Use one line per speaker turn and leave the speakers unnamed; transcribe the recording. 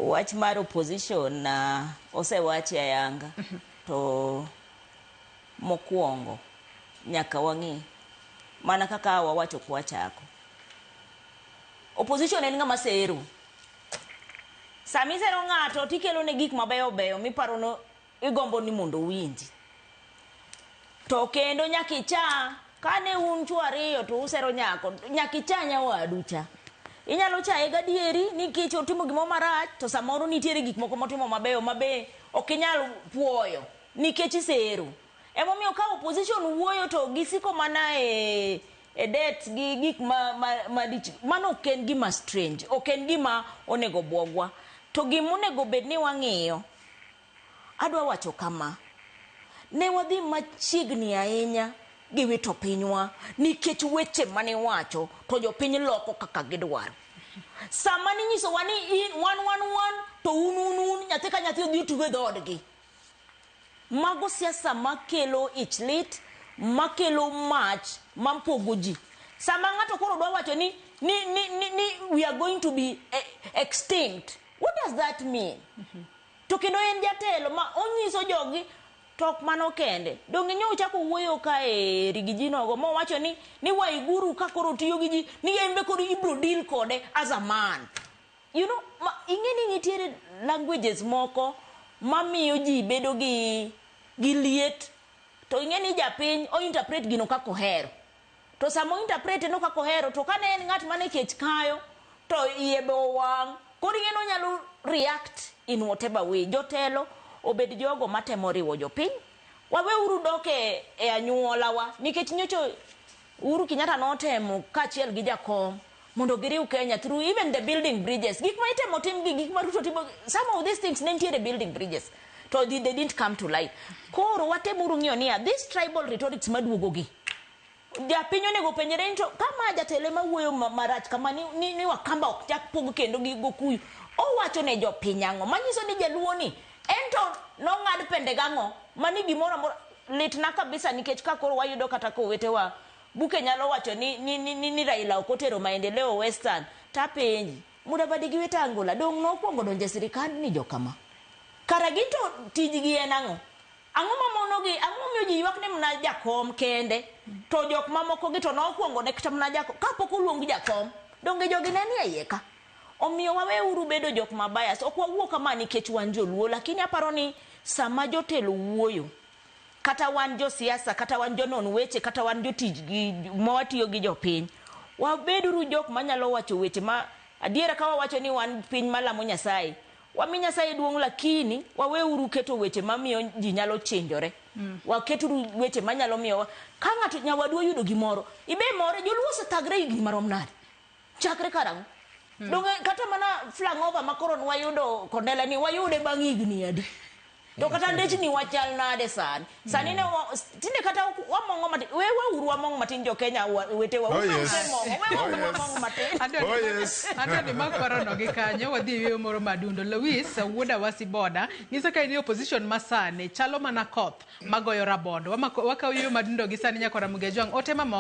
wach mar opposition na osewachi ayanga to mokwongo nyaka wang'i mana kaka wawacho kwa chako. Opposition en ng'ama sero. Sami sero ng'ato tikelo ne gik mabeyo beyo miparo no igombo ni mondo winji. To kendo nyakicha kane un chwariyo to usero nyako nyakicha nyawadu cha. Inyalo chaye gadieri nikech otimo gimo marach to samoro nitiere gik moko motimo mabeyo mabe ok inyal puoyo nikech isero. Emomiyo ka opposition wuoyo to gisiko mana e det gi gik mano ken gima strange, oken gima onego bwogwa. To gimonego bed ni wang'iyo, adwa wacho kama, ne wadhi machiegni ahinya gi wito pinywa nikech weche mane wacho to jopiny loko kaka gidwaro. Sama ni nyiso wani wan to un nyathi ka nyathi odhi tugo dhodgi. Mago siasa makelo ichlit, makelo mach, mampogo ji. Sama ng'ato koro dwa wacho ni we are going to be extinct. What does that mean? To kendo en jatelo ma onyiso jogi tok mano kende. Donge nyo chako wuoyo ka e rigijino go mo wacho ni waiguru ka koro tiyo gi ji ni embe koro ibro deal kode as a man. You know, ingeni nitiere languages moko mamiyo ji bedo gi liet. To ingeni japiny o interpret gino kako hero. To samo interpret no kako hero to kane en ng'at mane kech kayo to iebe wang. Koro ingeno nyalo react in whatever way. Jotelo obed jogo matemo riwo jopiny. Wawe uru doke e anyuolawa nikech nyocho Uhuru Kenyatta notemo kachiel gi jakom mondo giriw Kenya through even the building bridges. Gik ma itemo tim gi gik ma Ruto timo, some of these things nentiere building bridges. So they didn't come to light. Koro watemo uru ng'iyo niya, this tribal rhetorics maduogo gi. Japiny onego penjere to kama jatelo ma wuoyo marach kama ni Wakamba ok chak pog kendo gi Gokuyu. Owacho ne jopiny ang'o? Manyiso ni jaluo ni ento no ng'ad pende gang'o mani gimoro amora litna kabisa nikech ka koro wayudo kata ko wetewa buke nyalo wacho ni Raila okotero maendeleo Western tapenji Mudavadi gi weta Angola dong no kwongo donje sirkal ni jokama karagito tijgi en ang'o mamonogi ang'o miyo ji ywak ne mna jakom kende to jok mamoko gi to no kwongo ne kata mna jakom kapok oluong jakom donge jogi ne ni ayeka. Omiyo wawe uru bedo jok mabayas. Ok wawuo kama nikech wan joluo, lakini aparo ni sama jotelo wuoyo, kata wan jo siasa, kata wan jo non weche, kata wan jo tijgi mawatiyo gi jopiny, wabeduru jok manyalo wacho weche ma adiera ka wawacho ni wan piny malamo Nyasaye. Wami Nyasaye duong' lakini wawe uru keto weche mamiyo ji nyalo chenjore. Waketuru weche manyalo miyo ka ng'ato nyawadu yudo gimoro, ibe more joluo setagre higni marom nade. Chakre karang'o? Donge kata mana flang over makoro wayudo Kondela ni wayude bang' higni adi. To kata ndech ni wachal nade sani. Sani ne tinde kata wamong'o matin. Wewe uru wamong'o matin jo Kenya wetewa.
Oh yes.
Wamong'o matin.
Oh yes.
Atani makwaro no gi kanyo wadhi wiyo moro madundo. Lewis wuoda wasi boda nyiso ka ni opposition masane chalo mana koth magoyo rabondo. Wakawiyo madundo gi sani nyakora Ramogi ote mama